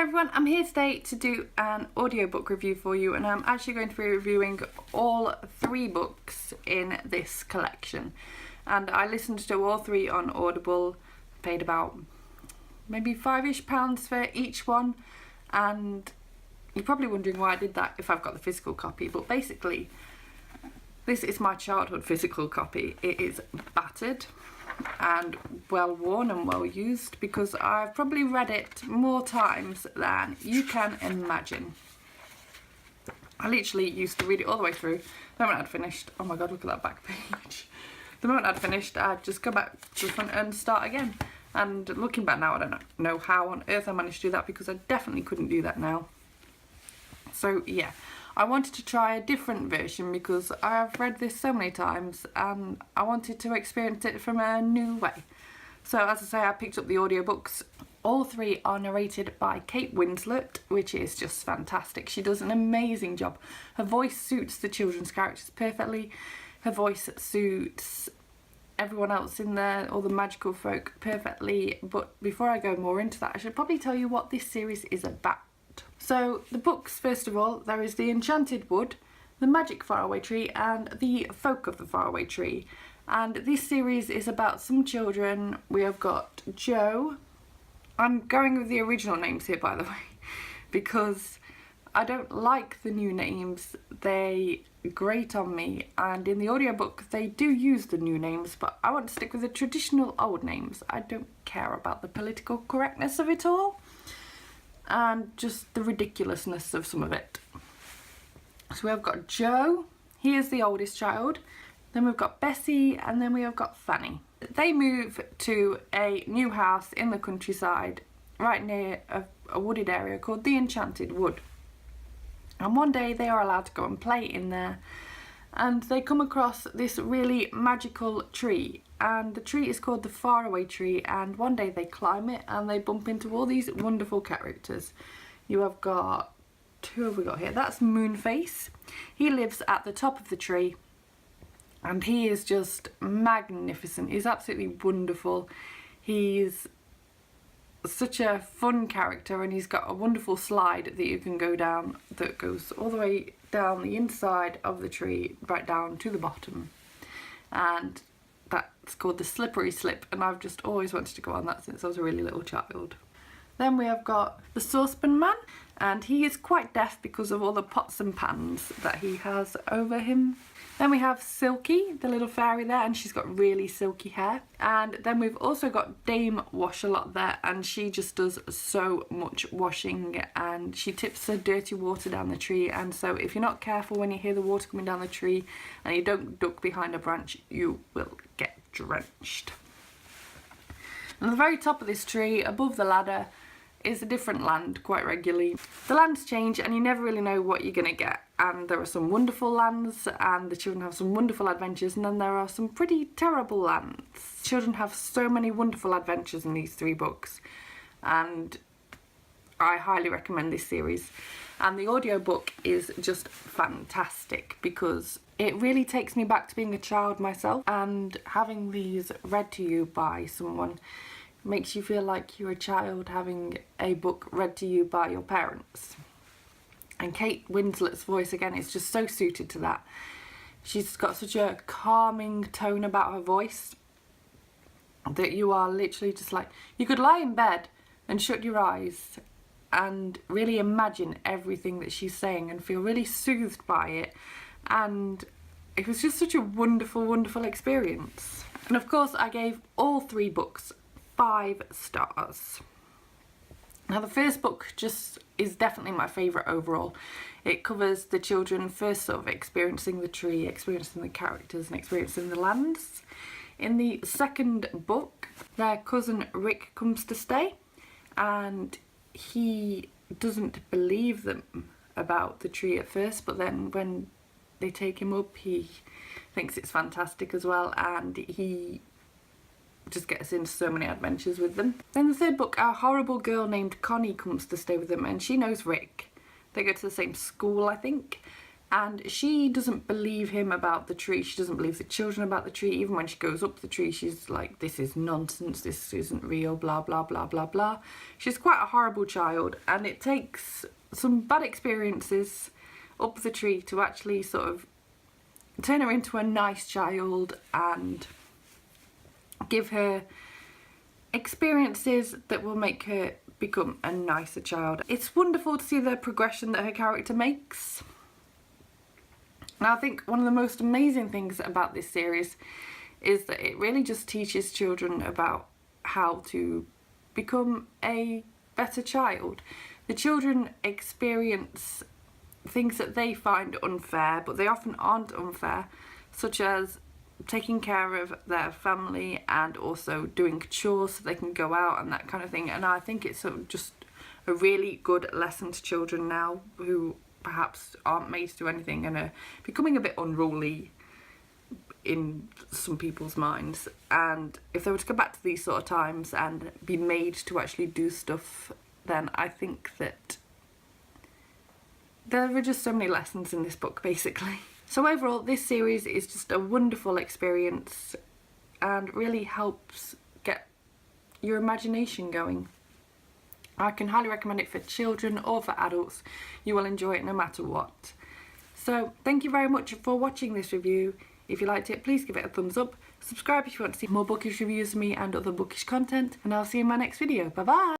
everyone, I'm here today to do an audiobook review for you, and I'm actually going to be reviewing all 3 books in this collection. And I listened to all 3 on Audible, paid about maybe £5-ish for each one, and you're probably wondering why I did that if I've got the physical copy, but basically this is my childhood physical copy. It is battered and well worn and well used because I've probably read it more times than you can imagine. I literally used to read it all the way through. The moment I'd finished, oh my god, look at that back page. The moment I'd finished, I'd just go back to the front and start again. And looking back now, I don't know how on earth I managed to do that because I definitely couldn't do that now. So yeah, I wanted to try a different version because I've read this so many times and I wanted to experience it from a new way. So as I say, I picked up the audiobooks. All 3 are narrated by Kate Winslet, which is just fantastic. She does an amazing job. Her voice suits the children's characters perfectly. Her voice suits everyone else in there, all the magical folk, perfectly. But before I go more into that, I should probably tell you what this series is about. So the books, first of all, there is The Enchanted Wood, The Magic Faraway Tree and The Folk of the Faraway Tree. And this series is about some children. We have got Joe. I'm going with the original names here, by the way, because I don't like the new names. They grate on me, and in the audiobook they do use the new names, but I want to stick with the traditional old names. I don't care about the political correctness of it all and just the ridiculousness of some of it. So we have got Joe, he is the oldest child, then we've got Bessie, and then we have got Fanny. They move to a new house in the countryside right near a wooded area called the Enchanted Wood. And one day they are allowed to go and play in there, and they come across this really magical tree, and the tree is called the Faraway Tree, and one day they climb it and they bump into all these wonderful characters. You have got, who have we got here? That's Moonface. He lives at the top of the tree and he is just magnificent. He's absolutely wonderful. He's such a fun character, and he's got a wonderful slide that you can go down that goes all the way down the inside of the tree right down to the bottom, and that's called the Slippery Slip, and I've just always wanted to go on that since I was a really little child. Then we have got the Saucepan Man, and he is quite deaf because of all the pots and pans that he has over him. Then we have Silky, the little fairy there, and she's got really silky hair. And then we've also got Dame Wash-A-Lot there, and she just does so much washing, and she tips the dirty water down the tree, and so if you're not careful when you hear the water coming down the tree and you don't duck behind a branch, you will get drenched. And at the very top of this tree, above the ladder, is a different land quite regularly. The lands change and you never really know what you're going to get, and there are some wonderful lands and the children have some wonderful adventures, and then there are some pretty terrible lands. Children have so many wonderful adventures in these 3 books, and I highly recommend this series. And the audiobook is just fantastic because it really takes me back to being a child myself, and having these read to you by someone makes you feel like you're a child having a book read to you by your parents. And Kate Winslet's voice again is just so suited to that. She's got such a calming tone about her voice that you are literally just like, you could lie in bed and shut your eyes and really imagine everything that she's saying and feel really soothed by it, and it was just such a wonderful, wonderful experience. And of course I gave all 3 books 5 stars. Now the first book just is definitely my favourite overall. It covers the children first sort of experiencing the tree, experiencing the characters and experiencing the lands. In the second book, their cousin Rick comes to stay, and he doesn't believe them about the tree at first, but then when they take him up he thinks it's fantastic as well, and he just gets into so many adventures with them. Then the third book, a horrible girl named Connie comes to stay with them, and she knows Rick. They go to the same school, I think, And she doesn't believe him about the tree. She doesn't believe the children about the tree. Even when she goes up the tree, she's like, this is nonsense, this isn't real, blah, blah, blah, blah, blah. She's quite a horrible child, and it takes some bad experiences up the tree to actually sort of turn her into a nice child and give her experiences that will make her become a nicer child. It's wonderful to see the progression that her character makes. And I think one of the most amazing things about this series is that it really just teaches children about how to become a better child. The children experience things that they find unfair, but they often aren't unfair, such as taking care of their family and also doing chores so they can go out and that kind of thing. And I think it's sort of just a really good lesson to children now who perhaps aren't made to do anything and are becoming a bit unruly in some people's minds. And if they were to go back to these sort of times and be made to actually do stuff, then I think that there are just so many lessons in this book, basically. So overall, this series is just a wonderful experience and really helps get your imagination going. I can highly recommend it for children or for adults. You will enjoy it no matter what. So thank you very much for watching this review. If you liked it, please give it a thumbs up. Subscribe if you want to see more bookish reviews of me and other bookish content. And I'll see you in my next video. Bye bye!